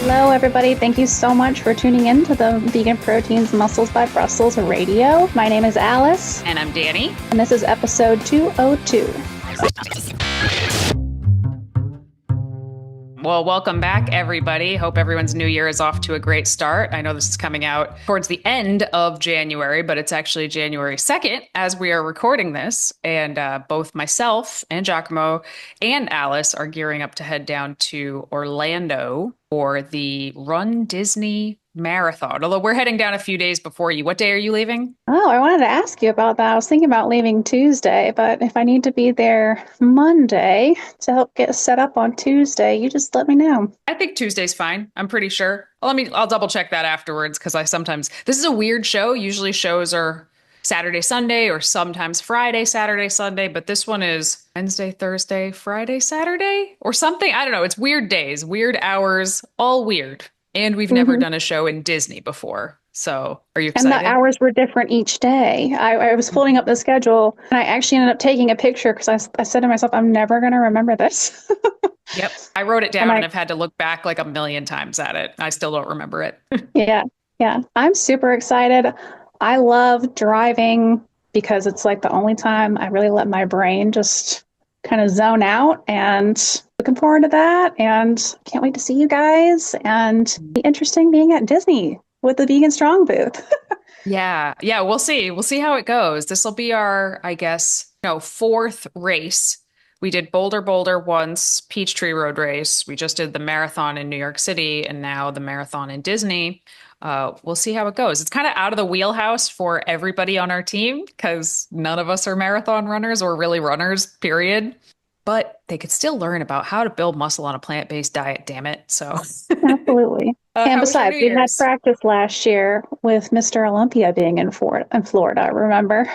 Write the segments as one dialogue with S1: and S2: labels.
S1: Hello, everybody. Thank you so much for tuning in to the Vegan Proteins Muscles by Brussels radio. My name is Alice.
S2: And I'm Danny.
S1: And this is episode 202.
S2: Well, welcome back, everybody. Hope everyone's new year is off to a great start. I know this is coming out towards the end of January, but it's actually January 2nd as we are recording this. And both myself and 𝐬𝐿𝐫𝐿 and Alice are gearing up to head down to Orlando for the Run Disney Marathon. Although we're heading down a few days before you. What day are you leaving?
S1: Oh, I wanted to ask you about that. I was thinking about leaving Tuesday, but if I need to be there Monday to help get set up on Tuesday, you just let me know.
S2: I think Tuesday's fine. I'm pretty sure. I'll double check that afterwards because this is a weird show. Usually shows are Saturday, Sunday, or sometimes Friday, Saturday, Sunday. But this one is Wednesday, Thursday, Friday, Saturday, or something. I don't know. It's weird days, weird hours, all weird. And we've never done a show in Disney before. So are you excited?
S1: And the hours were different each day. I was folding up the schedule and I actually ended up taking a picture because I said to myself, I'm never going to remember this.
S2: Yep. I wrote it down and I've had to look back like a million times at it. I still don't remember it.
S1: Yeah. I'm super excited. I love driving because it's like the only time I really let my brain just kind of zone out, and looking forward to that, and can't wait to see you guys, and be interesting being at Disney with the Vegan Strong booth.
S2: Yeah, we'll see. We'll see how it goes. This will be our, I guess, fourth race. We did Boulder once, Peachtree Road Race. We just did the marathon in New York City, and now the marathon in Disney. We'll see how it goes. It's kind of out of the wheelhouse for everybody on our team because none of us are marathon runners or really runners, period. But they could still learn about how to build muscle on a plant-based diet, damn it. So
S1: absolutely. And besides, we had practice last year with Mr. Olympia being in Florida, remember?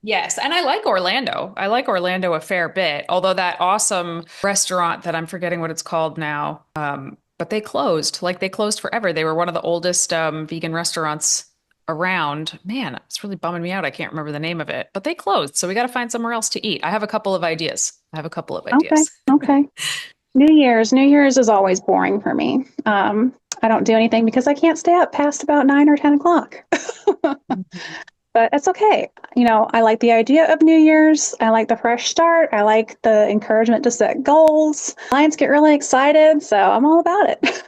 S2: Yes, and I like Orlando. I like Orlando a fair bit, although that awesome restaurant that I'm forgetting what it's called now, but they closed. Like, they closed forever. They were one of the oldest vegan restaurants around. Man, it's really bumming me out. I can't remember the name of it, but they closed. So we got to find somewhere else to eat. I have a couple of ideas.
S1: Okay. New Year's is always boring for me. I don't do anything because I can't stay up past about 9 or 10 o'clock. But it's okay. I like the idea of New Year's. I like the fresh start. I like the encouragement to set goals. Clients get really excited, so I'm all about it.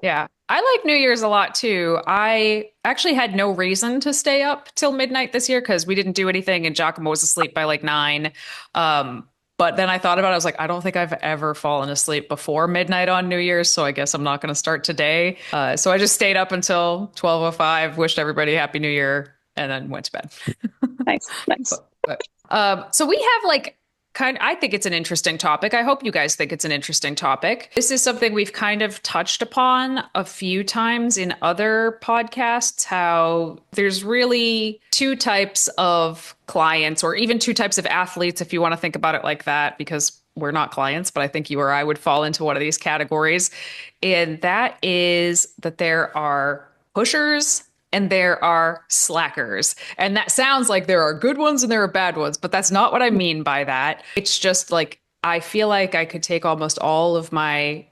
S2: Yeah, I like New Year's a lot too. I actually had no reason to stay up till midnight this year because we didn't do anything and 𝐬𝐿𝐫𝐿 was asleep by like 9. But then I thought about it. I was like, I don't think I've ever fallen asleep before midnight on New Year's, so I guess I'm not going to start today. So I just stayed up until 12:05, wished everybody Happy New Year, and then went to bed.
S1: Nice.
S2: So we have I think it's an interesting topic. I hope you guys think it's an interesting topic. This is something we've kind of touched upon a few times in other podcasts, how there's really two types of clients, or even two types of athletes, if you want to think about it like that, because we're not clients, but I think you or I would fall into one of these categories. And that is that there are pushers and there are slackers. And that sounds like there are good ones and there are bad ones, but that's not what I mean by that. It's just like, I feel like I could take almost all of my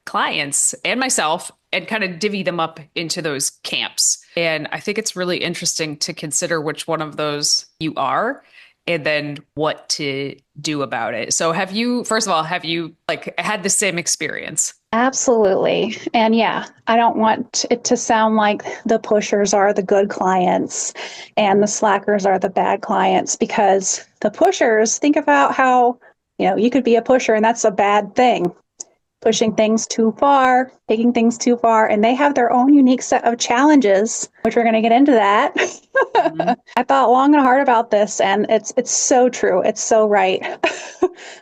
S2: clients and myself and kind of divvy them up into those camps. And I think it's really interesting to consider which one of those you are and then what to do about it. So first of all, have you had the same experience?
S1: Absolutely. And yeah, I don't want it to sound like the pushers are the good clients and the slackers are the bad clients, because the pushers, think about how, you could be a pusher and that's a bad thing. Pushing things too far, taking things too far, and they have their own unique set of challenges, which we're going to get into that. Mm-hmm. I thought long and hard about this, and it's so true. It's so right.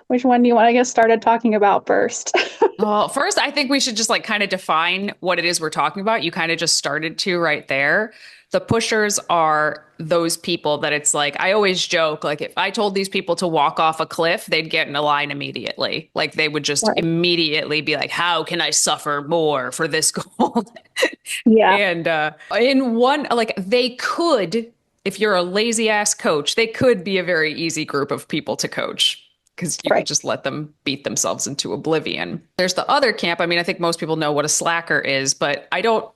S1: Which one do you want to get started talking about first?
S2: Well, first, I think we should just kind of define what it is we're talking about. You kind of just started to right there. The pushers are those people that it's like, I always joke, if I told these people to walk off a cliff, they'd get in a line immediately. They would just immediately be like, how can I suffer more for this goal?
S1: Yeah.
S2: And in one, they could, if you're a lazy ass coach, they could be a very easy group of people to coach. because you could just let them beat themselves into oblivion. There's the other camp. I mean, I think most people know what a slacker is, but I don't,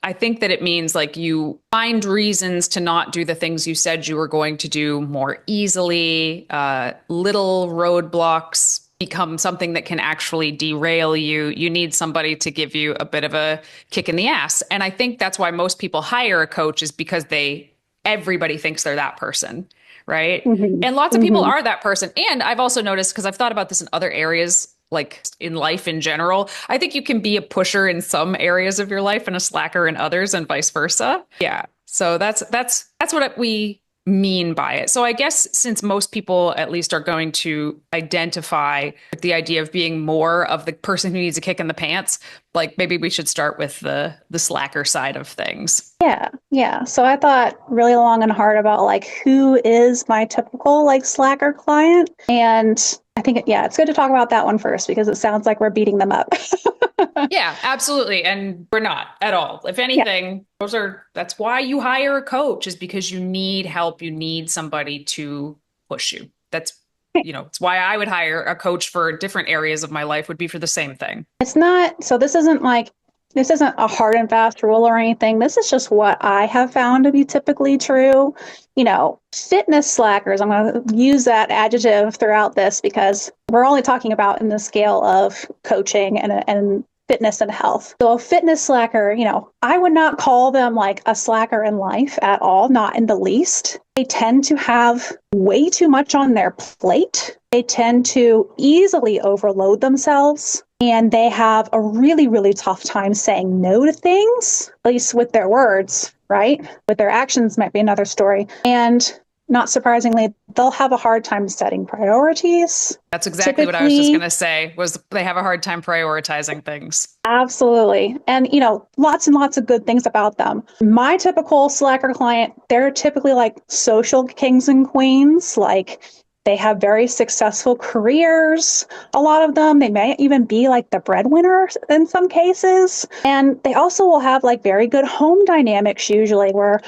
S2: I think that it means like you find reasons to not do the things you said you were going to do more easily. Little roadblocks become something that can actually derail you. You need somebody to give you a bit of a kick in the ass. And I think that's why most people hire a coach, is because everybody thinks they're that person. Right.
S1: Mm-hmm.
S2: And lots of people are that person. And I've also noticed, because I've thought about this in other areas, like in life in general, I think you can be a pusher in some areas of your life and a slacker in others, and vice versa. Yeah. So that's what we mean by it. So I guess since most people at least are going to identify with the idea of being more of the person who needs a kick in the pants, like maybe we should start with the slacker side of things.
S1: Yeah. So I thought really long and hard about like, who is my typical like slacker client? And I think, it's good to talk about that one first, because it sounds like we're beating them up.
S2: Yeah, absolutely. And we're not at all. If anything, that's why you hire a coach, is because you need help. You need somebody to push you. That's, it's why I would hire a coach for different areas of my life, would be for the same thing.
S1: It's not, so this isn't a hard and fast rule or anything. This is just what I have found to be typically true. Fitness slackers, I'm going to use that adjective throughout this, because we're only talking about in the scale of coaching and fitness and health. So a fitness slacker, I would not call them like a slacker in life at all, not in the least. They tend to have way too much on their plate. They tend to easily overload themselves, and they have a really, really tough time saying no to things, at least with their words, right? With their actions might be another story. And not surprisingly, they'll have a hard time setting priorities.
S2: That's exactly what I was just going to say, was they have a hard time prioritizing things.
S1: Absolutely. And, lots and lots of good things about them. My typical slacker client, they're typically like social kings and queens. Like, they have very successful careers. A lot of them, they may even be like the breadwinner in some cases. And they also will have like very good home dynamics usually, where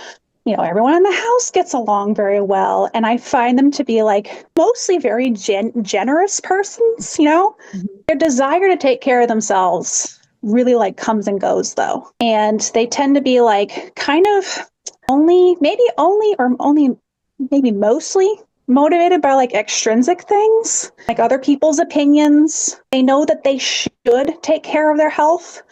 S1: everyone in the house gets along very well. And I find them to be like mostly very generous persons, Their desire to take care of themselves really like comes and goes though. And they tend to be like kind of maybe mostly motivated by like extrinsic things, like other people's opinions. They know that they should take care of their health,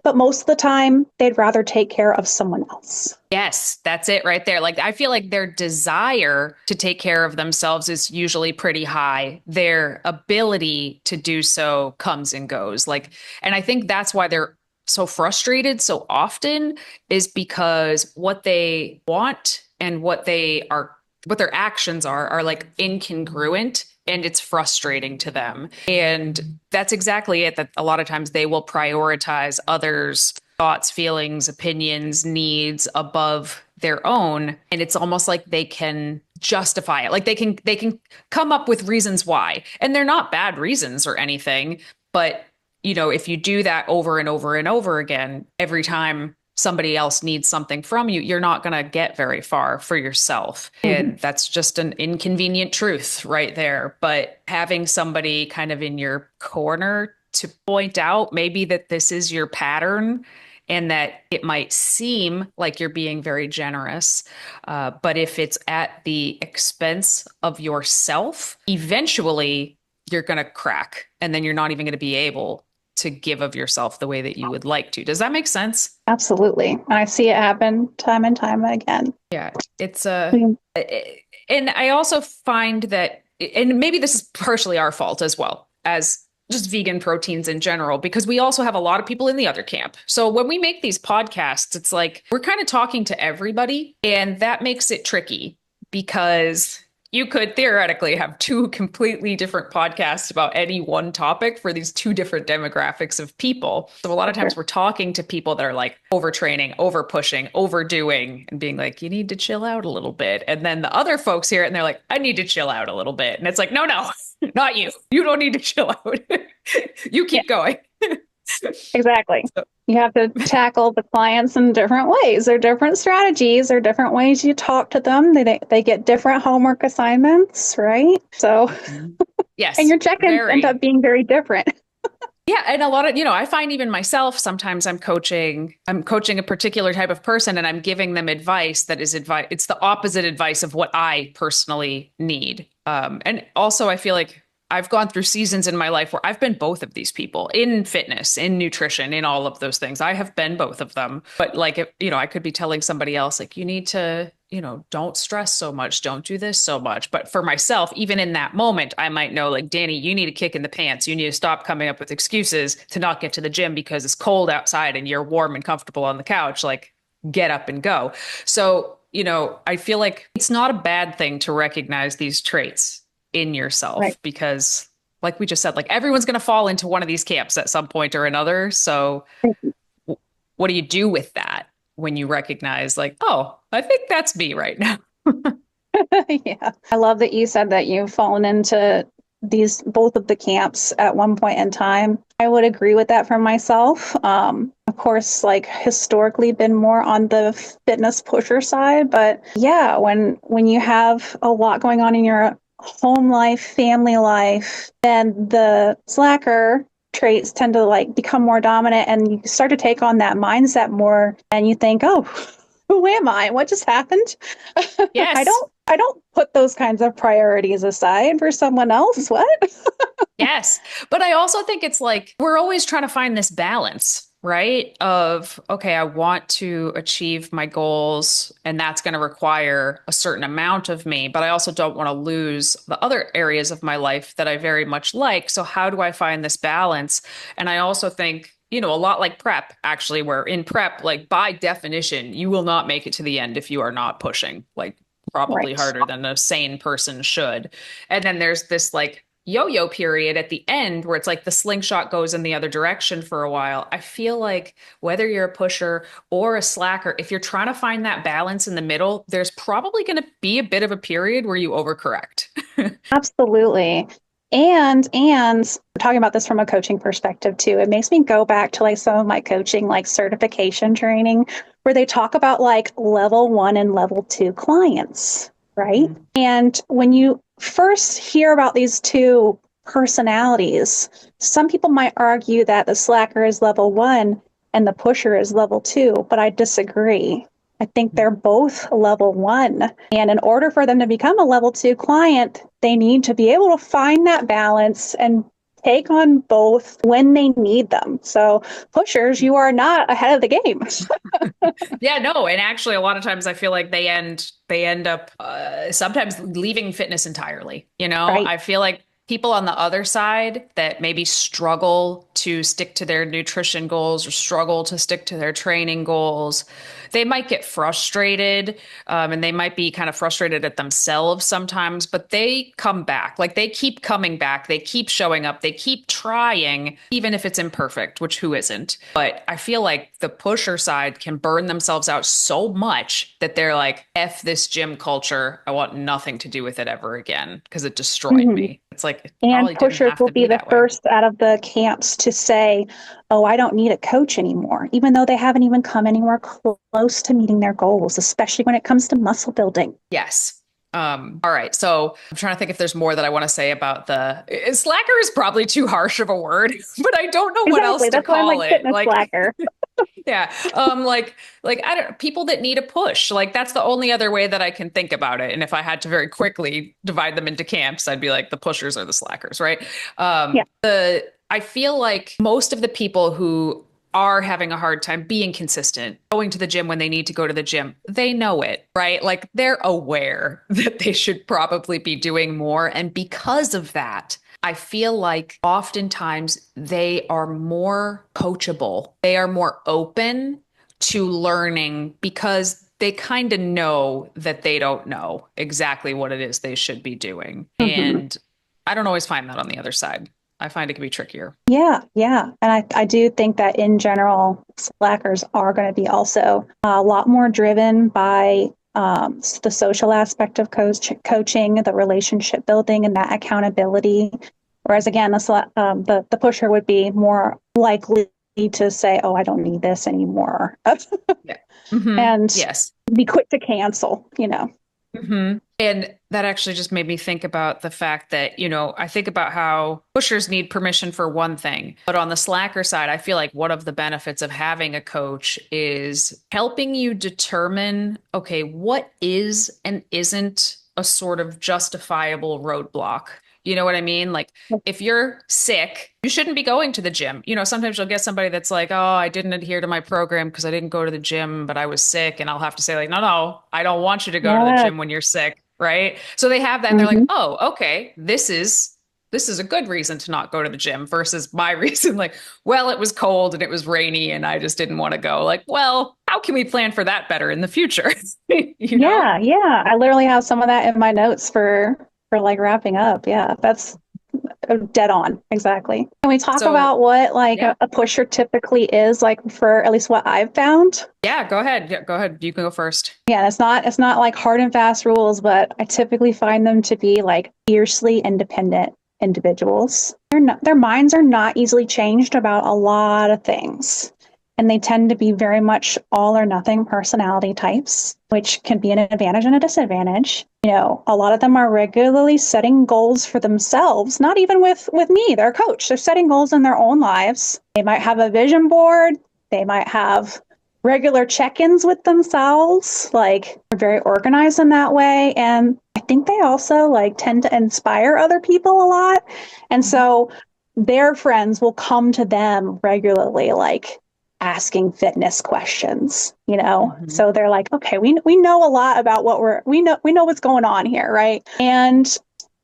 S1: but most of the time they'd rather take care of someone else.
S2: Yes, that's it right there. Like, I feel like their desire to take care of themselves is usually pretty high. Their ability to do so comes and goes. And I think that's why they're so frustrated so often, is because what they want and what their actions are like incongruent, and it's frustrating to them. And that's exactly it, that a lot of times they will prioritize others' thoughts, feelings, opinions, needs above their own. And it's almost like they can justify it. Like they can come up with reasons why. And they're not bad reasons or anything. But, if you do that over and over and over again, every time somebody else needs something from you, you're not going to get very far for yourself. And that's just an inconvenient truth right there. But having somebody kind of in your corner to point out maybe that this is your pattern, and that it might seem like you're being very generous, but if it's at the expense of yourself, eventually you're going to crack, and then you're not even going to be able to give of yourself the way that you would like to. Does that make sense?
S1: Absolutely. I see it happen time and time again.
S2: Yeah, it's and I also find that, and maybe this is partially our fault as well, as just vegan proteins in general, because we also have a lot of people in the other camp. So when we make these podcasts, it's like we're kind of talking to everybody, and that makes it tricky, because you could theoretically have two completely different podcasts about any one topic for these two different demographics of people. So a lot of times we're talking to people that are like overtraining, over pushing, overdoing, and being like, you need to chill out a little bit. And then the other folks hear it and they're like, I need to chill out a little bit. And it's like, no, not you. You don't need to chill out. You keep going.
S1: Exactly. You have to tackle the clients in different ways. There are different strategies. There are different ways you talk to them. They get different homework assignments, right? So And
S2: Yes,
S1: your check-ins end
S2: very.
S1: up being very different.
S2: Yeah, and a lot of, I find even myself, sometimes I'm coaching a particular type of person and I'm giving them advice that is advice. It's the opposite advice of what I personally need. And also I feel like I've gone through seasons in my life where I've been both of these people in fitness, in nutrition, in all of those things. I have been both of them. But like, if, I could be telling somebody else, like, you need to, don't stress so much, don't do this so much. But for myself, even in that moment, I might know, like, Danny, you need a kick in the pants. You need to stop coming up with excuses to not get to the gym because it's cold outside and you're warm and comfortable on the couch. Like, get up and go. So, I feel like it's not a bad thing to recognize these traits in yourself
S1: Right.
S2: because, like we just said, like, everyone's going to fall into one of these camps at some point or another. So what do you do with that when you recognize, like, oh, I think that's me right now?
S1: Yeah. I love that you said that you've fallen into both of the camps at one point in time. I would agree with that for myself. Of course, like historically been more on the fitness pusher side, but yeah, when you have a lot going on in your home life, family life, then the slacker traits tend to like become more dominant and you start to take on that mindset more and you think, oh, who am I? What just happened?
S2: Yes.
S1: I don't put those kinds of priorities aside for someone else. What?
S2: Yes. But I also think it's like we're always trying to find this balance, right? Of, okay, I want to achieve my goals, and that's going to require a certain amount of me, but I also don't want to lose the other areas of my life that I very much like. So, how do I find this balance? And I also think, a lot like prep, actually, where in prep, like by definition, you will not make it to the end if you are not pushing, like probably
S1: Right.
S2: harder than a sane person should. And then there's this like yo-yo period at the end where it's like the slingshot goes in the other direction for a while. I feel like whether you're a pusher or a slacker, if you're trying to find that balance in the middle, there's probably going to be a bit of a period where you overcorrect.
S1: Absolutely. And we're talking about this from a coaching perspective too. It makes me go back to like some of my coaching, like certification training, where they talk about like level 1 and level 2 clients, right?
S2: Mhm.
S1: And when you first hear about these two personalities, some people might argue that the slacker is level 1 and the pusher is level 2, but I disagree. I think they're both level 1. And in order for them to become a level 2 client, they need to be able to find that balance and take on both when they need them. So, pushers, you are not ahead of the game.
S2: Yeah, no, and actually a lot of times I feel like they end up sometimes leaving fitness entirely.
S1: Right.
S2: I feel like people on the other side that maybe struggle to stick to their nutrition goals or struggle to stick to their training goals, they might get frustrated, and they might be kind of frustrated at themselves sometimes, but they come back. Like they keep coming back. They keep showing up. They keep trying, even if it's imperfect, which who isn't? But I feel like the pusher side can burn themselves out so much that they're like, F this gym culture. I want nothing to do with it ever again because it destroyed
S1: Mhm.
S2: me. It's like, it
S1: And
S2: probably didn't
S1: pushers
S2: have
S1: will
S2: to
S1: be
S2: be
S1: the
S2: that way.
S1: first out of the camps to say, oh, I don't need a coach anymore, even though they haven't even come anywhere close to meeting their goals, especially when it comes to muscle building.
S2: Yes. All right. So I'm trying to think if there's more that I want to say about slacker is probably too harsh of a word, but I don't know what else
S1: Exactly.
S2: to
S1: That's why I'm
S2: call
S1: like
S2: it.
S1: fitness
S2: Like,
S1: slacker.
S2: yeah. Like I don't people that need a push. Like that's the only other way that I can think about it. And if I had to very quickly divide them into camps, I'd be like the pushers are the slackers, right?
S1: Yeah.
S2: I feel like most of the people who are having a hard time being consistent, going to the gym when they need to go to the gym, they know it, right? Like they're aware that they should probably be doing more. And because of that, I feel like oftentimes they are more coachable. They are more open to learning because they kind of know that they don't know exactly what it is they should be doing.
S1: Hmm.
S2: And I don't always find that on the other side. I find it can be trickier.
S1: Yeah, yeah. And I do think that in general, slackers are going to be also a lot more driven by the social aspect of coaching, the relationship building, and that accountability. Whereas again, the pusher would be more likely to say, "Oh, I don't need this anymore,"
S2: Yeah. Hmm.
S1: and
S2: Yes.
S1: be quick to cancel.
S2: And that actually just made me think about the fact that, I think about how pushers need permission for one thing, but on the slacker side, I feel like one of the benefits of having a coach is helping you determine, okay, what is and isn't a sort of justifiable roadblock. You know what I mean? Like if you're sick, you shouldn't be going to the gym. Sometimes you'll get somebody that's like, oh, I didn't adhere to my program because I didn't go to the gym, but I was sick. And I'll have to say, like, no, no, I don't want you to go to the
S1: Yeah.
S2: gym when you're sick. Right. So they have that and they're like,
S1: Hmm.
S2: oh, okay, this is a good reason to not go to the gym versus my reason, like, well, it was cold and it was rainy and I just didn't want to go. Like, well, how can we plan for that better in the future? you know?
S1: Yeah, yeah. I literally have some of that in my notes for like wrapping up. Yeah, that's dead on. Exactly. Can we talk
S2: So
S1: about what like
S2: yeah.
S1: a pusher typically is like for at least what I've found?
S2: Yeah, go ahead. Yeah, go ahead. You can go first.
S1: Yeah, it's not like hard and fast rules, but I typically find them to be like fiercely independent individuals. Their minds are not easily changed about a lot of things. And they tend to be very much all or nothing personality types, which can be an advantage and a disadvantage. A lot of them are regularly setting goals for themselves, not even with me, their coach. They're setting goals in their own lives. They might have a vision board. They might have regular check-ins with themselves. Like they're very organized in that way. And I think they also like tend to inspire other people a lot. And so their friends will come to them regularly, like asking fitness questions.
S2: Mhm.
S1: So they're like, okay, we know a lot about we know what's going on here, right? And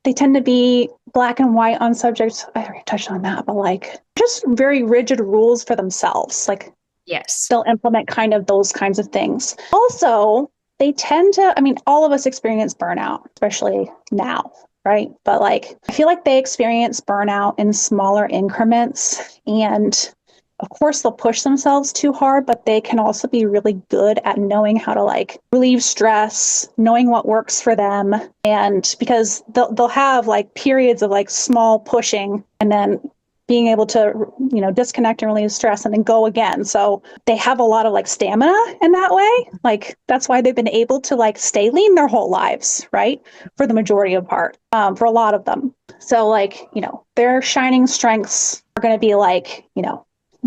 S1: they tend to be black and white on subjects. I already touched on that, but like just very rigid rules for themselves. Like
S2: Yes.
S1: they'll implement kind of those kinds of things. Also, they tend to, I mean, all of us experience burnout, especially now, right? But like, I feel like they experience burnout in smaller increments. And of course, they'll push themselves too hard, but they can also be really good at knowing how to like relieve stress, knowing what works for them. And because they'll have like periods of like small pushing and then being able to disconnect and relieve stress and then go again. So they have a lot of like stamina in that way. Like that's why they've been able to like stay lean their whole lives, right? For the majority of part, for a lot of them. So like their shining strengths are going to be like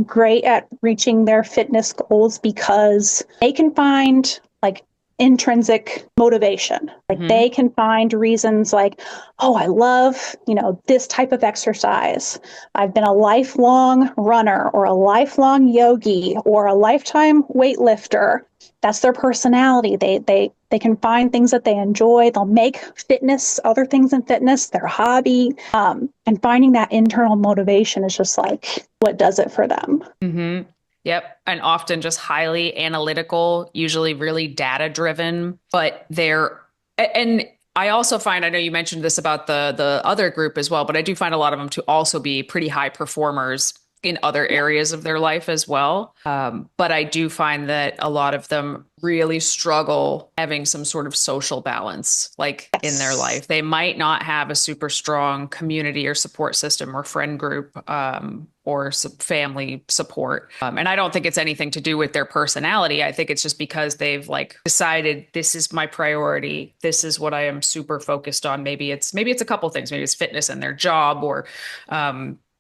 S1: great at reaching their fitness goals because they can find like intrinsic motivation. Like
S2: Hmm.
S1: they can find reasons like, oh, I love, this type of exercise. I've been a lifelong runner or a lifelong yogi or a lifetime weightlifter. That's their personality. They can find things that they enjoy. They'll make fitness, other things in fitness, their hobby. And finding that internal motivation is just like what does it for them.
S2: Hmm. Yep. And often just highly analytical, usually really data driven, but and I also find, I know you mentioned this about the other group as well, but I do find a lot of them to also be pretty high performers in other
S1: Yeah.
S2: areas of their life as well. But I do find that a lot of them really struggle having some sort of social balance, like in their
S1: Yes.
S2: life. They might not have a super strong community or support system or friend group, or family support. And I don't think it's anything to do with their personality. I think it's just because they've like decided this is my priority. This is what I am super focused on. Maybe it's a couple things. Maybe it's fitness in their job or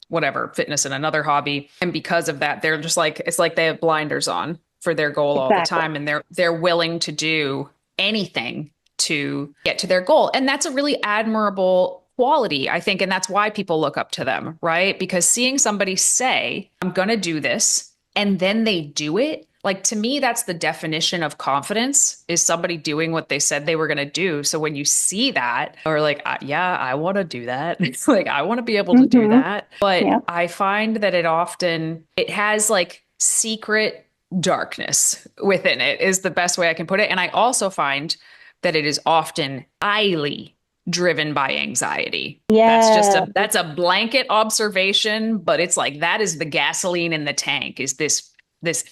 S2: whatever, fitness and another hobby. And because of that, they're just like, it's like they have blinders on for their goal all the
S1: Exactly.
S2: time. And they're willing to do anything to get to their goal. And that's a really admirable quality, I think. And that's why people look up to them, right? Because seeing somebody say, I'm going to do this, and then they do it. Like to me, that's the definition of confidence is somebody doing what they said they were going to do. So when you see that, or like, yeah, I want to do that. It's like, I want to be able to do
S1: Hmm.
S2: that. But
S1: Yeah.
S2: I find that it has like secret darkness within it is the best way I can put it. And I also find that it is often highly driven by anxiety.
S1: Yeah.
S2: That's a blanket observation, but it's like that is the gasoline in the tank is this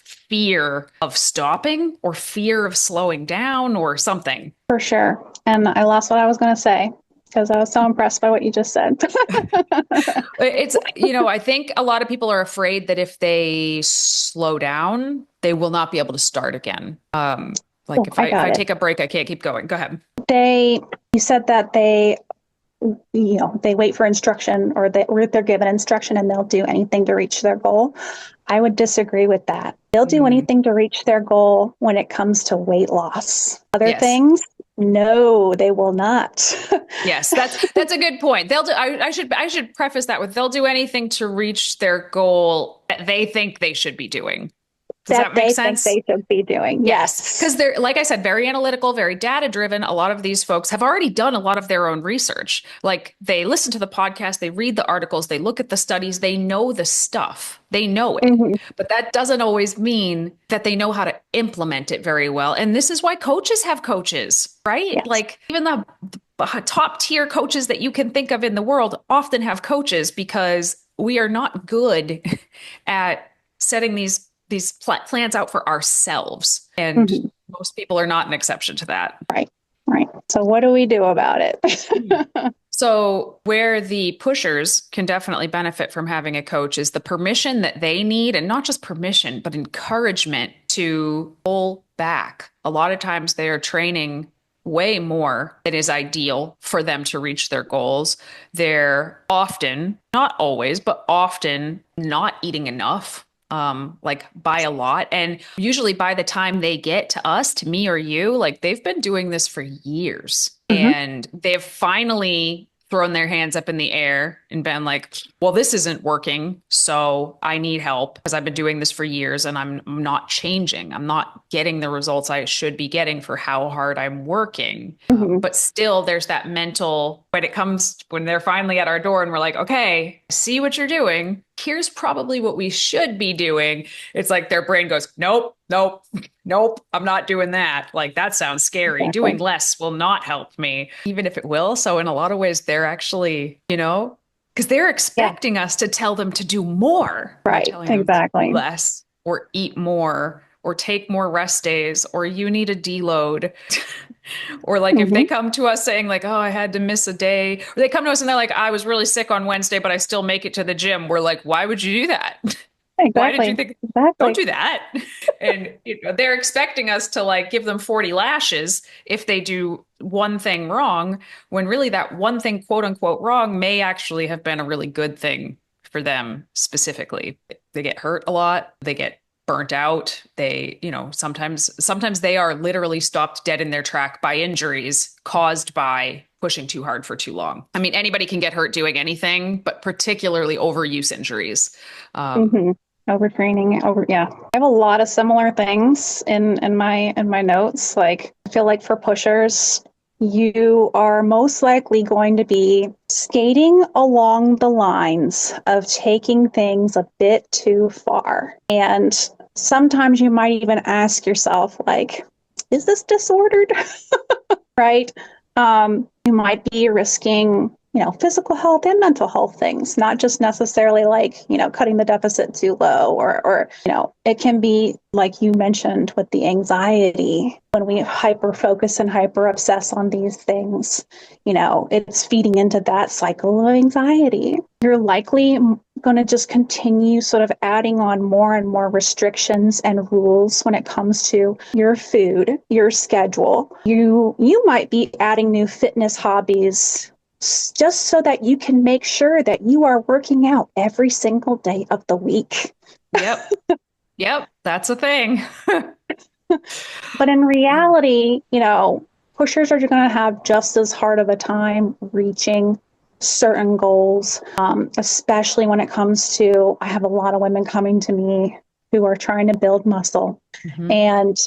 S2: fear of stopping or fear of slowing down or something.
S1: For sure. And I lost what I was going to say because I was so impressed by what you just said.
S2: I think a lot of people are afraid that if they slow down, they will not be able to start again. Like
S1: Oh,
S2: if
S1: got
S2: I
S1: it.
S2: take a break, I can't keep going. Go ahead.
S1: You said that they wait for instruction, or they're given instruction and they'll do anything to reach their goal. I would disagree with that. They'll do
S2: Mm,
S1: anything to reach their goal when it comes to weight loss. Other
S2: yes.
S1: things, no, they will not.
S2: Yes, that's a good point. They'll do, I should preface that with they'll do anything to reach their goal that they think they should be doing. Does
S1: That
S2: that make
S1: they think
S2: sense?
S1: they should be doing.
S2: Yes,
S1: Yes.
S2: because they're, like I said, very analytical, very data driven. A lot of these folks have already done a lot of their own research. Like they listen to the podcast, they read the articles, they look at the studies, they know the stuff, they know it.
S1: Hmm.
S2: But that doesn't always mean that they know how to implement it very well. And this is why coaches have coaches, right?
S1: Yes.
S2: Like even the top tier coaches that you can think of in the world often have coaches because we are not good at setting these plans out for ourselves. And
S1: Hmm.
S2: most people are not an exception to that.
S1: Right. Right. So what do we do about it?
S2: So, where the pushers can definitely benefit from having a coach is the permission that they need, and not just permission, but encouragement to pull back. A lot of times they are training way more than is ideal for them to reach their goals. They're often, not always, but often not eating enough, like by a lot. And usually by the time they get to us, to me or you, like they've been doing this for years
S1: Hmm.
S2: and they've finally thrown their hands up in the air and been like, well, this isn't working. So I need help because I've been doing this for years and I'm not changing. I'm not getting the results I should be getting for how hard I'm working.
S1: Hmm.
S2: But still, there's that mental when they're finally at our door and we're like, okay, I see what you're doing. Here's probably what we should be doing. It's like their brain goes, nope, nope, nope, I'm not doing that. Like that sounds scary.
S1: Exactly.
S2: Doing less will not help me, even if it will. So, in a lot of ways, they're actually, because they're
S1: Yeah.
S2: expecting us to tell them to do more. We're
S1: Right.
S2: telling them to do
S1: Exactly.
S2: less or eat more or take more rest days or you need a deload. Or like if they
S1: Hmm.
S2: come to us saying like, oh, I had to miss a day, or they come to us and they're like, I was really sick on Wednesday, but I still make it to the gym. We're like, why would you do that? Why did you
S1: Exactly.
S2: think? Don't
S1: Exactly.
S2: do that. And they're expecting us to like give them 40 lashes if they do one thing wrong, when really that one thing, quote unquote, wrong may actually have been a really good thing for them specifically. They get hurt a lot. They get burnt out. They, sometimes they are literally stopped dead in their track by injuries caused by pushing too hard for too long. I mean, anybody can get hurt doing anything, but particularly overuse injuries. Um,
S1: Hmm. Overtraining, yeah. I have a lot of similar things in my notes. Like I feel like for pushers, you are most likely going to be skating along the lines of taking things a bit too far. And sometimes you might even ask yourself, like, is this disordered? Right? You might be risking, physical health and mental health things, not just necessarily like, cutting the deficit too low or, it can be like you mentioned with the anxiety when we hyper focus and hyper obsess on these things, it's feeding into that cycle of anxiety. You're likely going to just continue sort of adding on more and more restrictions and rules when it comes to your food, your schedule. You might be adding new fitness hobbies just so that you can make sure that you are working out every single day of the week.
S2: yep. Yep. That's a thing.
S1: But in reality, pushers are going to have just as hard of a time reaching certain goals, especially when it comes to, I have a lot of women coming to me who are trying to build muscle.
S2: Mhm.
S1: And,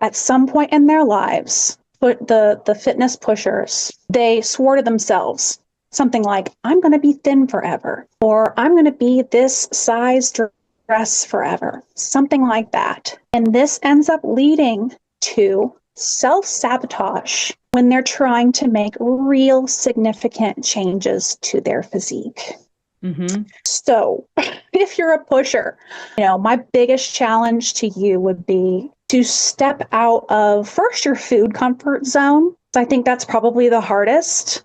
S1: at some point in their lives, but the fitness pushers, they swore to themselves something like, I'm going to be thin forever, or I'm going to be this size dress forever, something like that. And this ends up leading to self-sabotage when they're trying to make real significant changes to their physique.
S2: Mhm.
S1: So if you're a pusher, my biggest challenge to you would be to step out of first your food comfort zone. I think that's probably the hardest.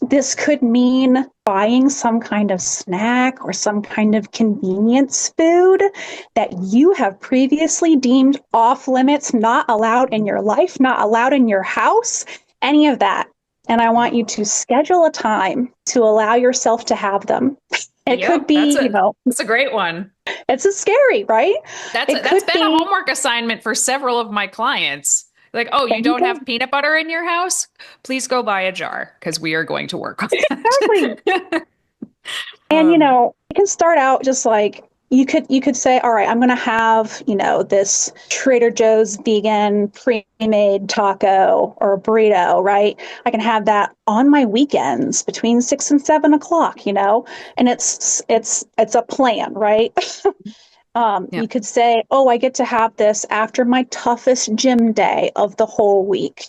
S1: This could mean buying some kind of snack or some kind of convenience food that you have previously deemed off limits, not allowed in your life, not allowed in your house, any of that. And I want you to schedule a time to allow yourself to have them. It could be,
S2: that's a great one.
S1: It's a scary, right?
S2: That's been a homework assignment for several of my clients. Like, oh, you don't have peanut butter in your house? Please go buy a jar because we are going to work on that.
S1: Exactly. And you can start out just like you could say, all right, I'm going to have, this Trader Joe's vegan pre-made taco or burrito, right? I can have that on my weekends between 6 and 7 o'clock, and it's a plan, right? You could say, oh, I get to have this after my toughest gym day of the whole week.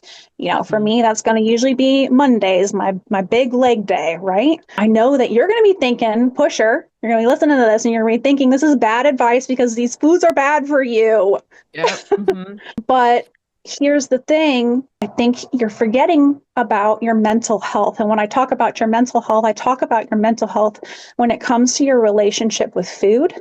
S1: For me, that's going to usually be Mondays, my big leg day, right? I know that you're going to be thinking, pusher, you're going to be listening to this and you're going to be thinking this is bad advice because these foods are bad for you.
S2: Yeah. Mm-hmm.
S1: But here's the thing. I think you're forgetting about your mental health. And when I talk about your mental health, I talk about your mental health when it comes to your relationship with food.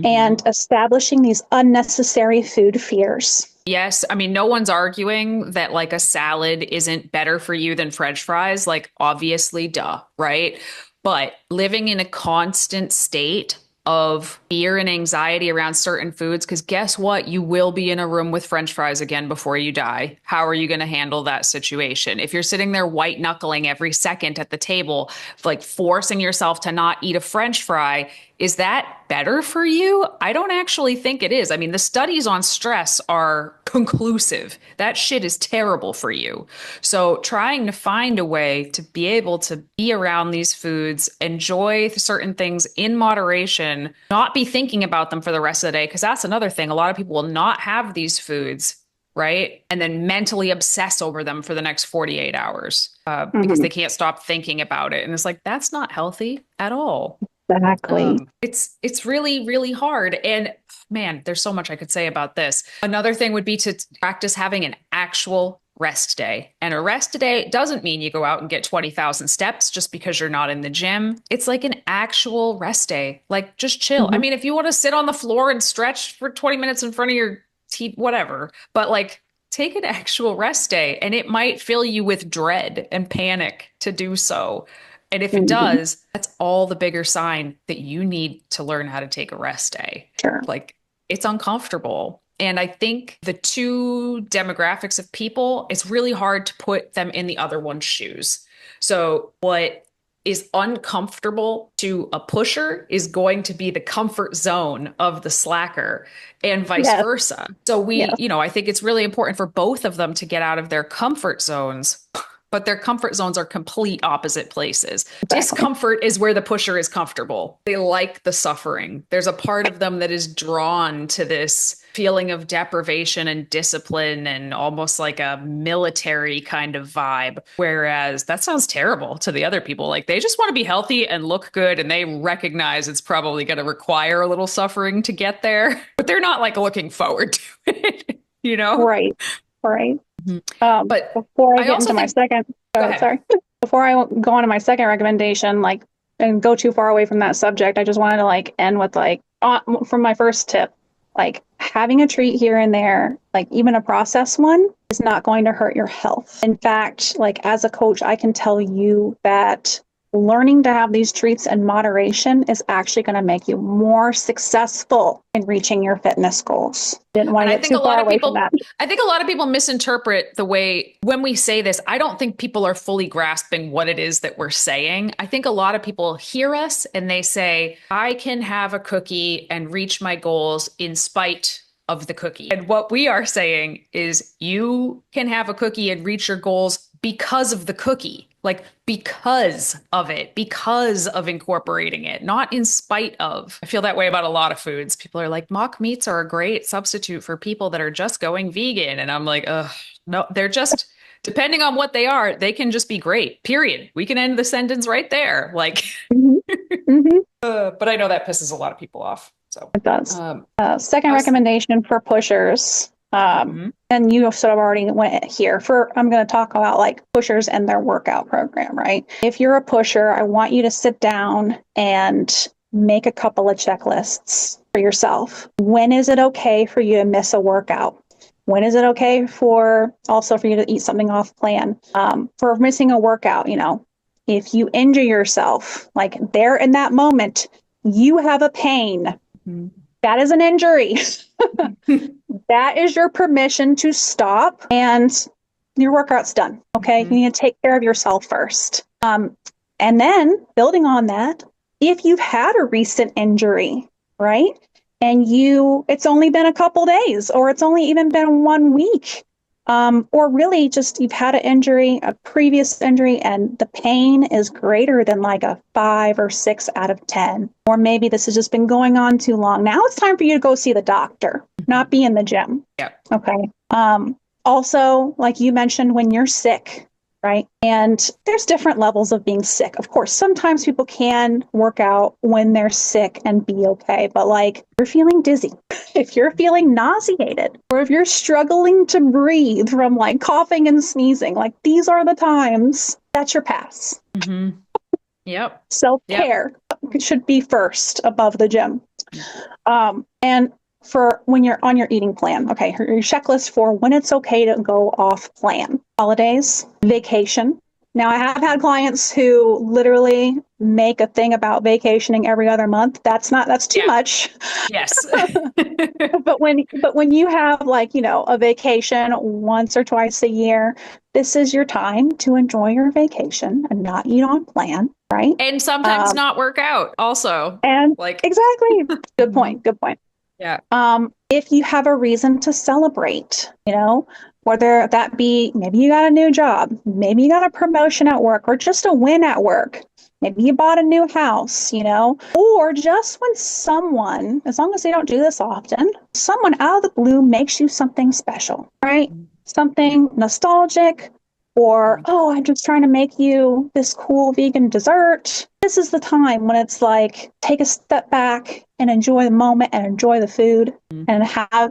S1: And establishing these unnecessary food fears.
S2: Yes. I mean, no one's arguing that like a salad isn't better for you than French fries. Like, obviously, duh, right? But living in a constant state of fear and anxiety around certain foods, because guess what? You will be in a room with French fries again before you die. How are you going to handle that situation? If you're sitting there white knuckling every second at the table, like forcing yourself to not eat a French fry, is that better for you? I don't actually think it is. I mean, the studies on stress are conclusive. That shit is terrible for you. So trying to find a way to be able to be around these foods, enjoy certain things in moderation, not be thinking about them for the rest of the day, because that's another thing. A lot of people will not have these foods, right? And then mentally obsess over them for the next 48 hours because they can't stop thinking about it. And it's like, that's not healthy at all.
S1: Exactly.
S2: It's really, really hard. And man, there's so much I could say about this. Another thing would be to practice having an actual rest day. And a rest day doesn't mean you go out and get 20,000 steps just because you're not in the gym. It's like an actual rest day. Like, just chill. I mean, if you want to sit on the floor and stretch for 20 minutes in front of your TV, whatever, but like, take an actual rest day, and it might fill you with dread and panic to do so. And if it does, that's all the bigger sign that you need to learn how to take a rest day.
S1: Sure.
S2: Like, it's uncomfortable. And I think the two demographics of people, it's really hard to put them in the other one's shoes. So what is uncomfortable to a pusher is going to be the comfort zone of the slacker, and vice versa. So I think it's really important for both of them to get out of their comfort zones. But their comfort zones are complete opposite places. Exactly. Discomfort is where the pusher is comfortable. They like the suffering. There's a part of them that is drawn to this feeling of deprivation and discipline and almost like a military kind of vibe. Whereas that sounds terrible to the other people. Like, they just want to be healthy and look good, and they recognize it's probably going to require a little suffering to get there. But they're not like looking forward to it,
S1: Right. Right.
S2: But
S1: before I get into my second, before I go on to my second recommendation, and go too far away from that subject, I just wanted to end with from my first tip, having a treat here and there, even a processed one, is not going to hurt your health. In fact, as a coach, I can tell you that learning to have these treats in moderation is actually going to make you more successful in reaching your fitness goals. Didn't want to get too far away from that.
S2: I think a lot of people misinterpret the way when we say this. I don't think people are fully grasping what it is that we're saying. I think a lot of people hear us and they say, I can have a cookie and reach my goals in spite of the cookie. And what we are saying is you can have a cookie and reach your goals because of the cookie. Because of it, because of incorporating it, not in spite of. I feel that way about a lot of foods. People are like, mock meats are a great substitute for people that are just going vegan. And I'm like, ugh, no, they're just, depending on what they are, they can just be great, period. We can end the sentence right there. But I know that pisses a lot of people off. So
S1: it does. Second recommendation for pushers. And you sort of already went here I'm going to talk about like pushers and their workout program, right? If you're a pusher, I want you to sit down and make a couple of checklists for yourself. When is it okay for you to miss a workout? When is it okay for you to eat something off plan? For missing a workout, if you injure yourself, like there in that moment, you have a pain. That is an injury. That is your permission to stop and your workout's done. Okay. You need to take care of yourself first. And then building on that, if you've had a recent injury, right? And it's only been a couple days, or it's only even been 1 week, or really just you've had a previous injury, and the pain is greater than like a 5 or 6 out of 10. Or maybe this has just been going on too long. Now it's time for you to go see the doctor, not be in the gym.
S2: Yeah.
S1: Okay. Also, like you mentioned, when you're sick, right? And there's different levels of being sick. Of course, sometimes people can work out when they're sick and be okay. But like, if you're feeling dizzy, if you're feeling nauseated, or if you're struggling to breathe from like coughing and sneezing, like these are the times that's your pass.
S2: Yep.
S1: Self-care should be first above the gym. And for when you're on your eating plan, okay, your checklist for when it's okay to go off plan. Holidays, vacation. Now, I have had clients who literally make a thing about vacationing every other month. That's too much.
S2: Yes.
S1: But when you have like, a vacation once or twice a year, this is your time to enjoy your vacation and not eat on plan, right?
S2: And sometimes not work out also.
S1: And like exactly. Good point.
S2: Yeah.
S1: If you have a reason to celebrate, whether that be maybe you got a new job, maybe you got a promotion at work, or just a win at work. Maybe you bought a new house, or just when someone, as long as they don't do this often, someone out of the blue makes you something special, right? Something nostalgic, or, oh, I'm just trying to make you this cool vegan dessert. This is the time when it's like, take a step back and enjoy the moment and enjoy the food and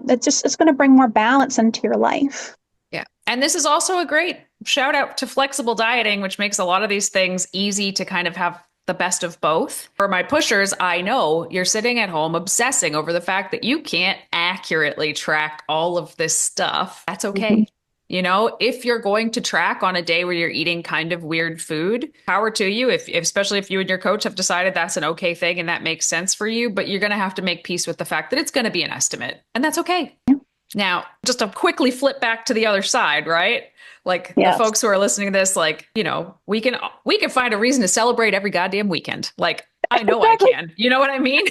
S1: it's going to bring more balance into your life.
S2: Yeah. And this is also a great shout out to flexible dieting, which makes a lot of these things easy to kind of have the best of both. For my pushers, I know you're sitting at home obsessing over the fact that you can't accurately track all of this stuff. That's okay. If you're going to track on a day where you're eating kind of weird food, power to you, especially if you and your coach have decided that's an okay thing and that makes sense for you, but you're going to have to make peace with the fact that it's going to be an estimate, and that's okay. Yeah. Now, just to quickly flip back to the other side, right? Like the folks who are listening to this, like, we can find a reason to celebrate every goddamn weekend. Like, I know I can. You know what I mean?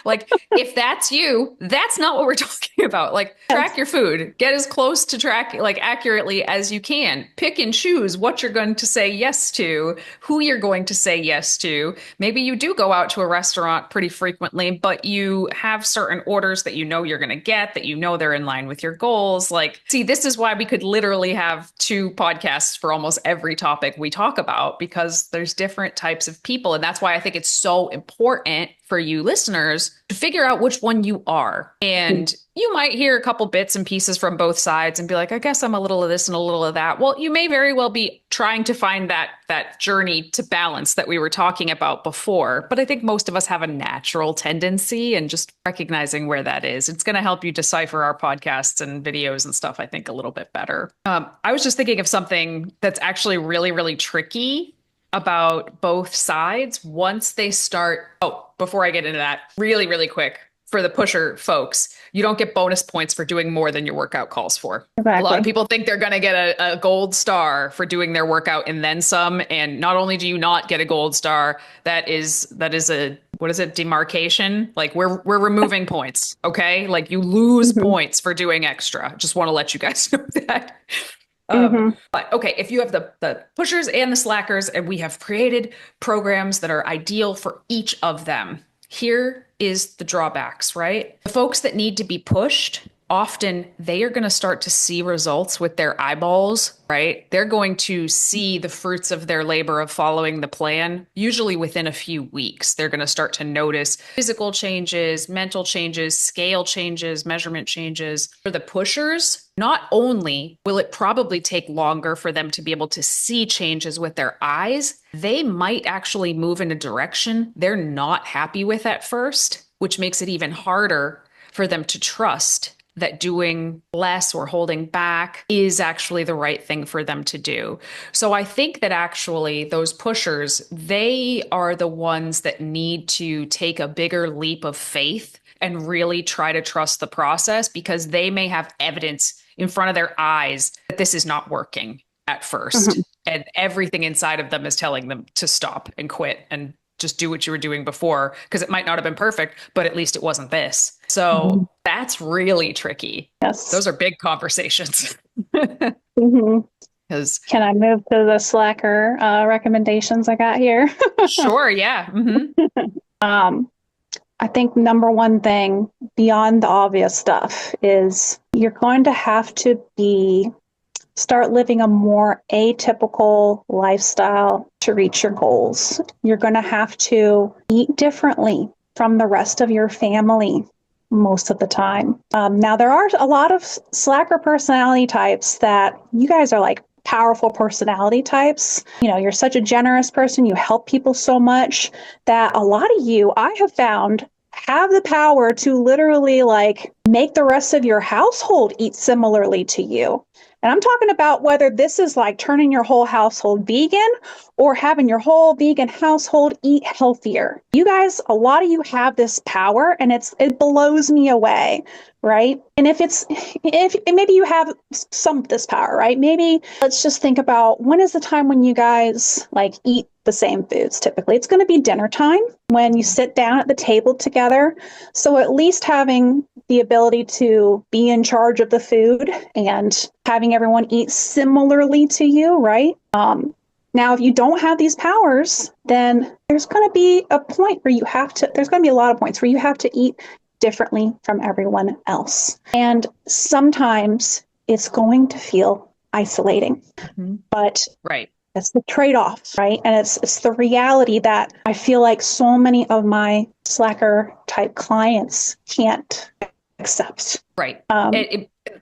S2: Like, if that's you, that's not what we're talking about. Like, track your food. Get as close to track, like, accurately as you can. Pick and choose what you're going to say yes to, who you're going to say yes to. Maybe you do go out to a restaurant pretty frequently, but you have certain orders that you're going to get, that they're in line with your goals. Like, see, this is why we could literally have 2 podcasts for almost every topic we talk about, because there's different types of people. And that's why I think it's so important for you listeners to figure out which one you are. And you might hear a couple bits and pieces from both sides and be like, I guess I'm a little of this and a little of that. Well, you may very well be trying to find that journey to balance that we were talking about before. But I think most of us have a natural tendency, and just recognizing where that is, it's going to help you decipher our podcasts and videos and stuff, I think, a little bit better. I was just thinking of something that's actually really, really tricky about both sides once they start. Oh, before I get into that, really, really quick, for the pusher folks, you don't get bonus points for doing more than your workout calls for. Exactly. A lot of people think they're going to get a gold star for doing their workout and then some. And not only do you not get a gold star, that is a, what is it, demarcation? Like we're removing points. Okay. Like you lose points for doing extra. Just want to let you guys know that. But okay, if you have the pushers and the slackers, and we have created programs that are ideal for each of them, here is the drawbacks, right? The folks that need to be pushed often they are going to start to see results with their eyeballs, right? They're going to see the fruits of their labor of following the plan, usually within a few weeks. They're going to start to notice physical changes, mental changes, scale changes, measurement changes. For the pushers, not only will it probably take longer for them to be able to see changes with their eyes, they might actually move in a direction they're not happy with at first, which makes it even harder for them to trust that doing less or holding back is actually the right thing for them to do. So I think that actually those pushers, they are the ones that need to take a bigger leap of faith and really try to trust the process, because they may have evidence in front of their eyes that this is not working at first. And everything inside of them is telling them to stop and quit and just do what you were doing before, because it might not have been perfect, but at least it wasn't this. So that's really tricky.
S1: Yes.
S2: Those are big conversations. Because
S1: Can I move to the slacker recommendations I got here?
S2: sure, yeah.
S1: I think number one thing beyond the obvious stuff is you're going to have to start living a more atypical lifestyle to reach your goals. You're going to have to eat differently from the rest of your family most of the time. Now, there are a lot of slacker personality types that you guys are like powerful personality types. You know, you're such a generous person. You help people so much that a lot of you, I have found, have the power to literally like make the rest of your household eat similarly to you. And I'm talking about whether this is like turning your whole household vegan or having your whole vegan household eat healthier. You guys, a lot of you have this power, and it blows me away, right? And if maybe you have some of this power, right? Maybe let's just think about, when is the time when you guys like eat the same foods? Typically, it's going to be dinner time when you sit down at the table together. So at least having the ability to be in charge of the food and having everyone eat similarly to you, right? Now, if you don't have these powers, then there's going to be a point where there's going to be a lot of points where you have to eat differently from everyone else. And sometimes it's going to feel isolating, but
S2: right.
S1: That's the trade-off, right? And it's the reality that I feel like so many of my slacker type clients can't accept.
S2: Right.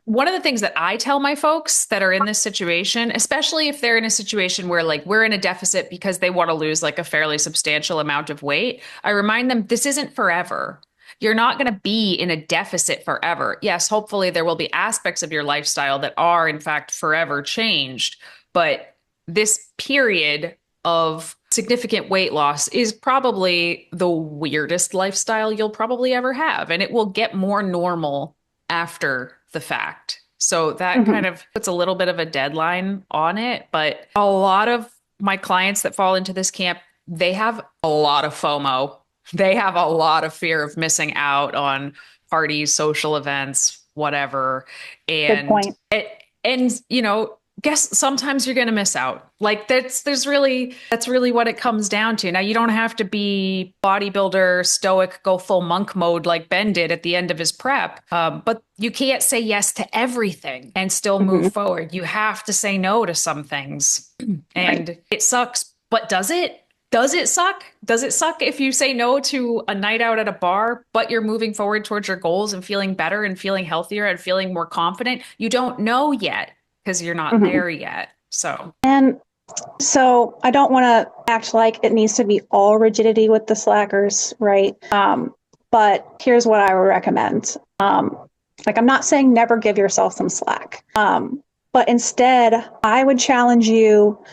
S2: One of the things that I tell my folks that are in this situation, especially if they're in a situation where like we're in a deficit because they want to lose like a fairly substantial amount of weight, I remind them this isn't forever. You're not going to be in a deficit forever. Yes, hopefully there will be aspects of your lifestyle that are in fact forever changed, but this period of significant weight loss is probably the weirdest lifestyle you'll probably ever have. And it will get more normal after the fact. So that kind of puts a little bit of a deadline on it. But a lot of my clients that fall into this camp, they have a lot of FOMO. They have a lot of fear of missing out on parties, social events, whatever. And,
S1: Good point.
S2: and you know, guess sometimes you're going to miss out. Like that's really what it comes down to. Now, you don't have to be bodybuilder, stoic, go full monk mode like Ben did at the end of his prep. But you can't say yes to everything and still move forward. You have to say no to some things. And it sucks. But does it? Does it suck? Does it suck if you say no to a night out at a bar, but you're moving forward towards your goals and feeling better and feeling healthier and feeling more confident? You don't know yet, because you're not there yet. And
S1: so I don't want to act like it needs to be all rigidity with the slackers, right? But here's what I would recommend. Like, I'm not saying never give yourself some slack, but instead I would challenge you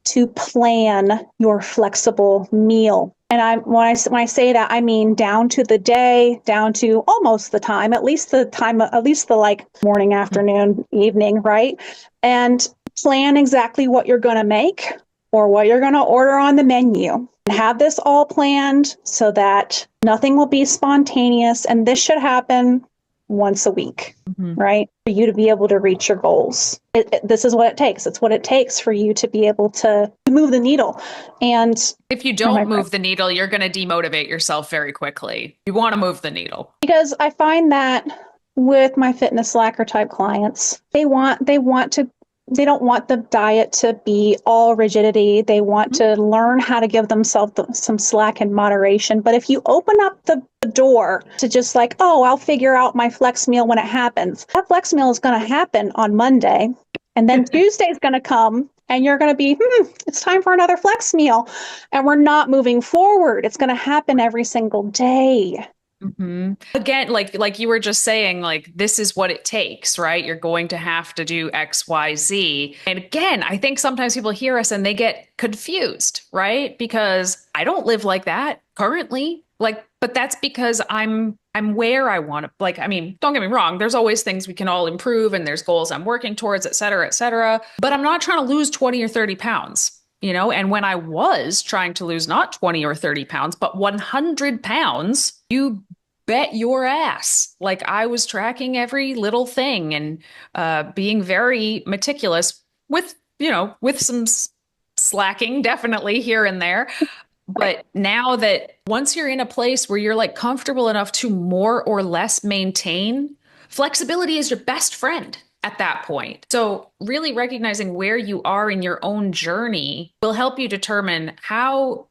S1: to plan your flexible meal. And when I say that, I mean down to the day, down to almost the time, at least the like morning, afternoon, evening, right? And plan exactly what you're going to make or what you're going to order on the menu. And have this all planned so that nothing will be spontaneous. And this should happen once a week, right? For you to be able to reach your goals. This is what it takes. It's what it takes for you to be able to move the needle. And
S2: if you don't move the needle, you're going to demotivate yourself very quickly. You want to move the needle.
S1: Because I find that with my fitness slacker type clients. They don't want the diet to be all rigidity. They want to learn how to give themselves some slack and moderation. But if you open up the door to just like, oh, I'll figure out my flex meal when it happens, that flex meal is going to happen on Monday. And then Tuesday is going to come and you're going to be, it's time for another flex meal. And we're not moving forward. It's going to happen every single day.
S2: Mm-hmm. Again, like you were just saying, like this is what it takes, right? You're going to have to do X, Y, Z. And again, I think sometimes people hear us and they get confused, right? Because I don't live like that currently. Like, but that's because I'm where I want to, like, I mean, don't get me wrong, there's always things we can all improve and there's goals I'm working towards, et cetera, et cetera. But I'm not trying to lose 20 or 30 pounds. You know, and when I was trying to lose not 20 or 30 pounds, but 100 pounds, you bet your ass. Like I was tracking every little thing and being very meticulous with, you know, with some slacking definitely here and there. But now that once you're in a place where you're like comfortable enough to more or less maintain, flexibility is your best friend at that point. So really recognizing where you are in your own journey will help you determine how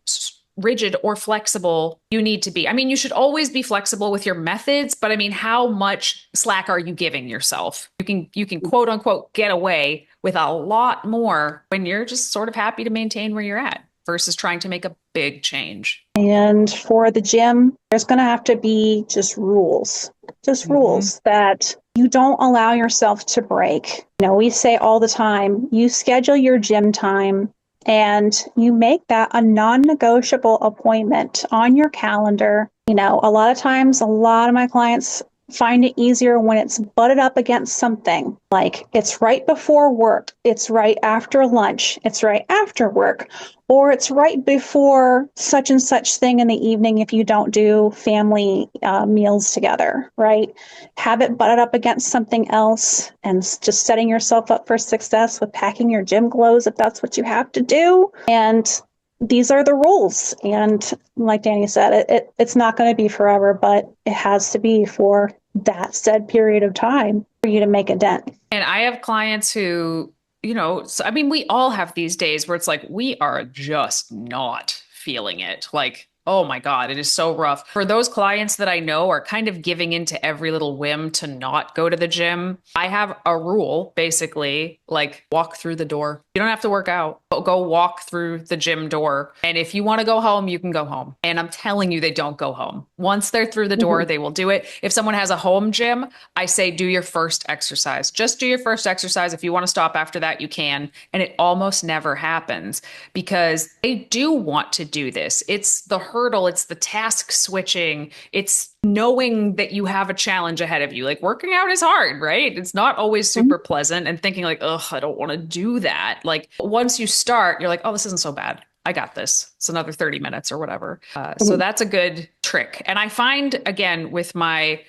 S2: rigid or flexible you need to be. I mean, you should always be flexible with your methods, but I mean, how much slack are you giving yourself? You can quote unquote get away with a lot more when you're just sort of happy to maintain where you're at versus trying to make a big change.
S1: And for the gym, there's going to have to be just rules that you don't allow yourself to break. You know, we say all the time, you schedule your gym time and you make that a non-negotiable appointment on your calendar. You know, a lot of times, a lot of my clients find it easier when it's butted up against something. Like it's right before work, it's right after lunch, it's right after work, or it's right before such and such thing in the evening if you don't do family meals together, right? Have it butted up against something else and just setting yourself up for success with packing your gym clothes if that's what you have to do. And these are the rules. And like Danny said, it's not going to be forever, but it has to be for that said period of time for you to make a dent.
S2: And I have clients who, you know, so, I mean, we all have these days where it's like, we are just not feeling it. Like, oh my God, it is so rough. For those clients that I know are kind of giving into every little whim to not go to the gym, I have a rule, basically, like walk through the door. You don't have to work out, but go walk through the gym door. And if you want to go home, you can go home. And I'm telling you, they don't go home. Once they're through the door, they will do it. If someone has a home gym, I say, do your first exercise. Just do your first exercise. If you want to stop after that, you can. And it almost never happens because they do want to do this. It's the hurdle. It's the task switching. It's knowing that you have a challenge ahead of you. Like working out is hard, right? It's not always super pleasant and thinking like, oh, I don't want to do that. Like once you start, you're like, oh, this isn't so bad. I got this. It's another 30 minutes or whatever. So that's a good trick. And I find again with my,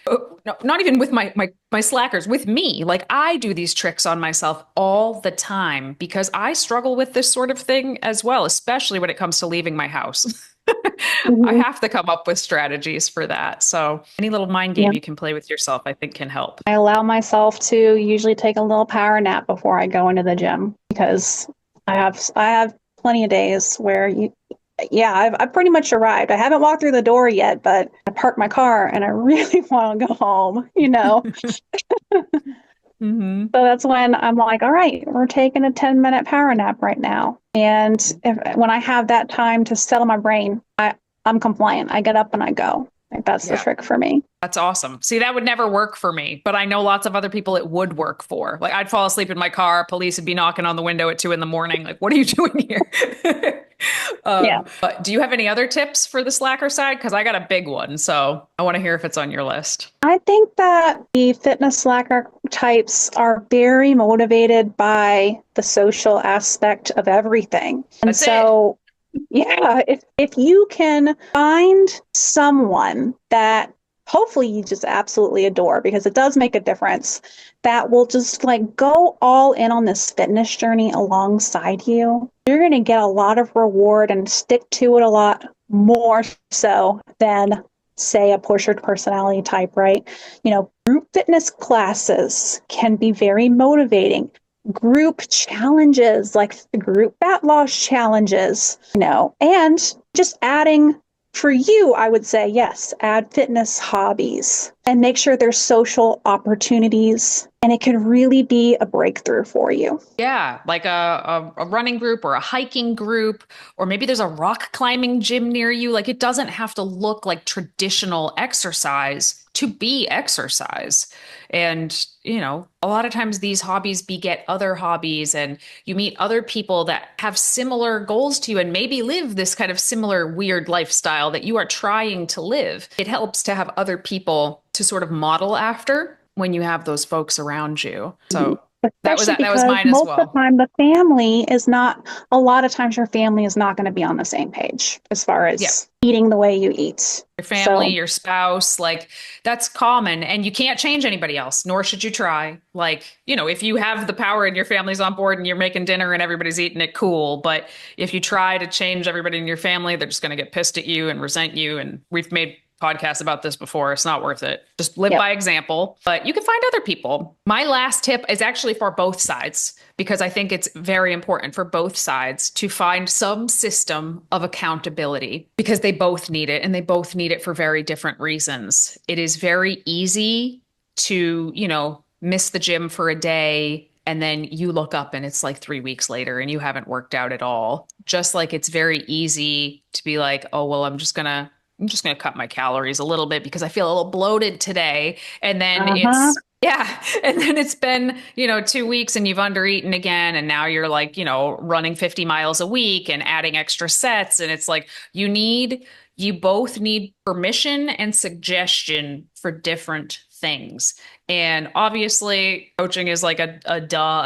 S2: no, not even with my slackers, with me, like I do these tricks on myself all the time because I struggle with this sort of thing as well, especially when it comes to leaving my house. I have to come up with strategies for that. So any little mind game you can play with yourself, I think can help.
S1: I allow myself to usually take a little power nap before I go into the gym because I have plenty of days where I've pretty much arrived. I haven't walked through the door yet, but I parked my car and I really want to go home, you know? So that's when I'm like, all right, we're taking a 10-minute power nap right now. And when I have that time to settle my brain, I'm compliant. I get up and I go. Like that's the trick for me.
S2: That's awesome. See, that would never work for me, but I know lots of other people it would work for. Like I'd fall asleep in my car. Police would be knocking on the window at 2 a.m. Like, what are you doing here? But do you have any other tips for the slacker side? Because I got a big one. So I want to hear if it's on your list.
S1: I think that the fitness slacker types are very motivated by the social aspect of everything. And
S2: That's
S1: so if you can find someone that hopefully you just absolutely adore, because it does make a difference, that will just like go all in on this fitness journey alongside you, you're going to get a lot of reward and stick to it a lot more so than say a pusher personality type, right? You know, Group fitness classes can be very motivating. Group challenges like the group fat loss challenges, and just adding for you, I would say, yes, add fitness hobbies and make sure there's social opportunities, and it can really be a breakthrough for you.
S2: Yeah, like a running group or a hiking group, or maybe there's a rock climbing gym near you. Like it doesn't have to look like traditional exercise to be exercise. And, a lot of times these hobbies beget other hobbies, and you meet other people that have similar goals to you and maybe live this kind of similar weird lifestyle that you are trying to live. It helps to have other people to sort of model after when you have those folks around you. So that was mine as well.
S1: Most of the time, a lot of times your family is not going to be on the same page as far as eating the way you eat.
S2: Your family, your spouse, like that's common, and you can't change anybody else, nor should you try. Like, if you have the power and your family's on board and you're making dinner and everybody's eating it, cool. But if you try to change everybody in your family, they're just going to get pissed at you and resent you. And we've made podcasts about this before. It's not worth it. Just live by example, but you can find other people. My last tip is actually for both sides, because I think it's very important for both sides to find some system of accountability, because they both need it, and they both need it for very different reasons. It is very easy to, miss the gym for a day, and then you look up and it's like 3 weeks later and you haven't worked out at all. Just like it's very easy to be like, oh, well, I'm just going to cut my calories a little bit because I feel a little bloated today. And then it's been, 2 weeks and you've undereaten again. And now you're like, running 50 miles a week and adding extra sets. And it's like, you both need permission and suggestion for different things. And obviously coaching is like a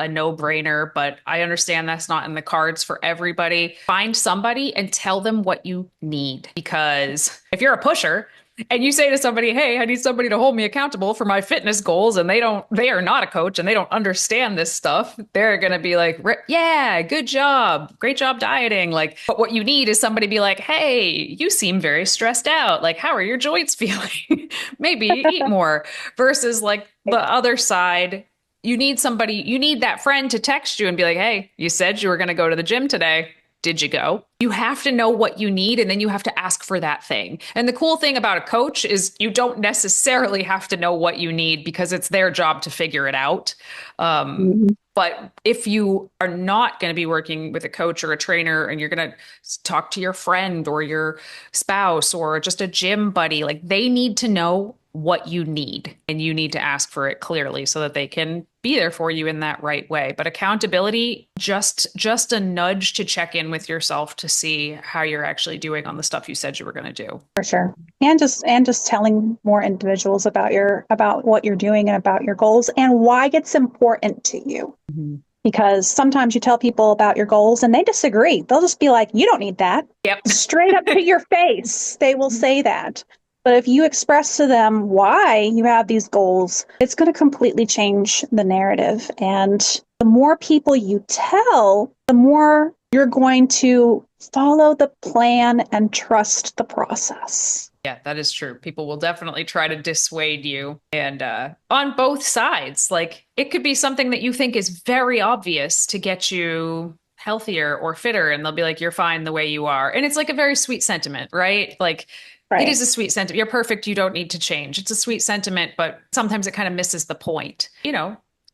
S2: no-brainer, but I understand that's not in the cards for everybody. Find somebody and tell them what you need. Because if you're a pusher and you say to somebody, hey, I need somebody to hold me accountable for my fitness goals, and they are not a coach and they don't understand this stuff, they're going to be like, yeah, good job. Great job dieting. Like, but what you need is somebody to be like, hey, you seem very stressed out. Like, how are your joints feeling? Maybe eat more. Versus like the other side, you need that friend to text you and be like, hey, you said you were going to go to the gym today. Did you go? You have to know what you need, and then you have to ask for that thing. And the cool thing about a coach is you don't necessarily have to know what you need, because it's their job to figure it out. But if you are not going to be working with a coach or a trainer, and you're going to talk to your friend or your spouse or just a gym buddy, like they need to know what you need, and you need to ask for it clearly so that they can be there for you in that right way. But accountability, just a nudge to check in with yourself to see how you're actually doing on the stuff you said you were going to do.
S1: For sure. And just telling more individuals about what you're doing and about your goals and why it's important to you. Mm-hmm. Because sometimes you tell people about your goals and they disagree. They'll just be like, you don't need that.
S2: Yep. Straight
S1: up to your face. They will say that. But if you express to them why you have these goals, it's going to completely change the narrative. And the more people you tell, the more you're going to follow the plan and trust the process.
S2: Yeah, that is true. People will definitely try to dissuade you. And on both sides, like it could be something that you think is very obvious to get you healthier or fitter. And they'll be like, you're fine the way you are. And it's like a very sweet sentiment, right? Like, right. It is a sweet sentiment. You're perfect. You don't need to change. It's a sweet sentiment, but sometimes it kind of misses the point.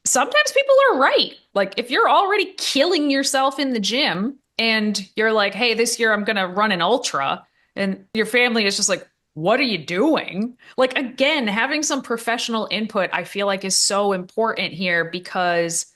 S2: Sometimes people are right. Like if you're already killing yourself in the gym and you're like, hey, this year I'm going to run an ultra, and your family is just like, what are you doing? Like, again, having some professional input, I feel like is so important here, because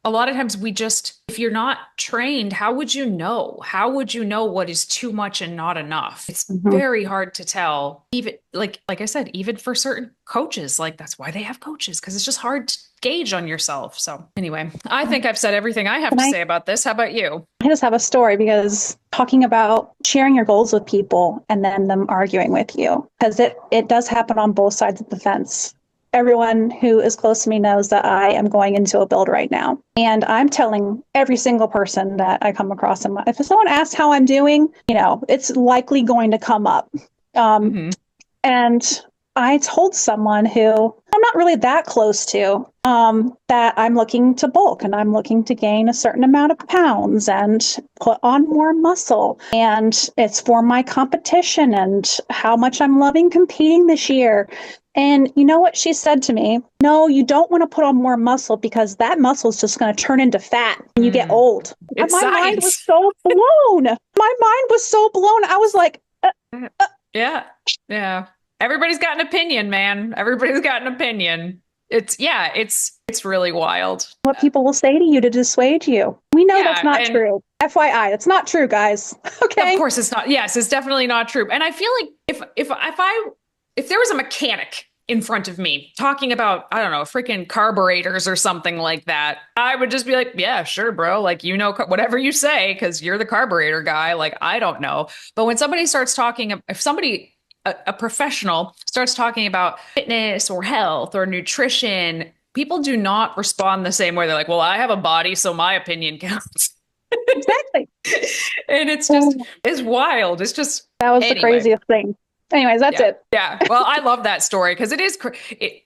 S2: a lot of times if you're not trained, how would you know? How would you know what is too much and not enough? It's very hard to tell. Even like I said, even for certain coaches, like that's why they have coaches, because it's just hard to gauge on yourself. So anyway, I think I've said everything I have to say about this. How about you?
S1: I just have a story, because talking about sharing your goals with people and then them arguing with you, because it does happen on both sides of the fence. Everyone who is close to me knows that I am going into a build right now. And I'm telling every single person that I come across, if someone asks how I'm doing, it's likely going to come up. And I told someone who, I'm not really that close to, that I'm looking to bulk and I'm looking to gain a certain amount of pounds and put on more muscle. And it's for my competition and how much I'm loving competing this year. And you know what she said to me? No, you don't want to put on more muscle because that muscle is just going to turn into fat when you get old.
S2: It's
S1: my
S2: science.
S1: mind was so blown. My mind was so blown. I was like,
S2: Yeah. Everybody's got an opinion, man. Everybody's got an opinion. It's really wild.
S1: what people will say to you to dissuade you. We know
S2: Yeah,
S1: that's not true. FYI, that's not true, guys. Okay.
S2: Of course it's not. Yes, it's definitely not true. And I feel like if there was a mechanic in front of me talking about, I don't know, freaking carburetors or something like that, I would just be like, yeah, sure, bro. Like, whatever you say, because you're the carburetor guy. Like, I don't know. But when somebody starts talking, a professional starts talking about fitness or health or nutrition, people do not respond the same way. They're like, well, I have a body, so my opinion counts.
S1: Exactly.
S2: And it's wild. It's just,
S1: that was the craziest thing. Anyways, that's it.
S2: Yeah. Well, I love that story because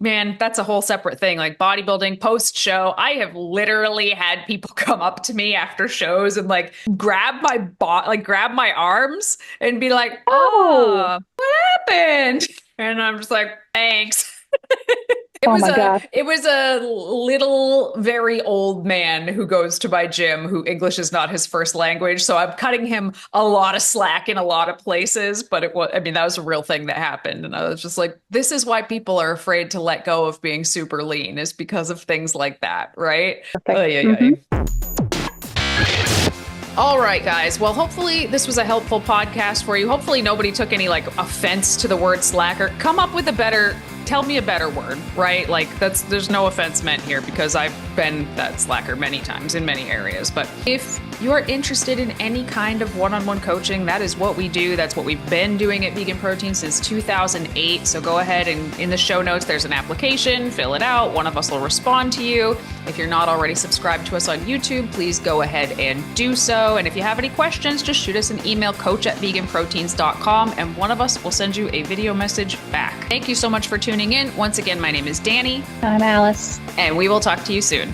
S2: man, that's a whole separate thing. Like bodybuilding post show, I have literally had people come up to me after shows and like grab my arms and be like, oh, what happened? And I'm just like, thanks. It was a little, very old man who goes to my gym who English is not his first language. So I'm cutting him a lot of slack in a lot of places. But that was a real thing that happened. And I was just like, this is why people are afraid to let go of being super lean, is because of things like that. Right. All right, guys. Well, hopefully this was a helpful podcast for you. Hopefully nobody took any offense to the word slacker. Tell me a better word, right? Like there's no offense meant here because I've been that slacker many times in many areas. But if you're interested in any kind of one-on-one coaching, that is what we do. That's what we've been doing at Vegan Protein since 2008. So go ahead and in the show notes, there's an application, fill it out. One of us will respond to you. If you're not already subscribed to us on YouTube, please go ahead and do so. And if you have any questions, just shoot us an email, coach@veganproteins.com, and one of us will send you a video message back. Thank you so much for tuning in. Once again, my name is Danny.
S1: I'm Alice.
S2: And we will talk to you soon.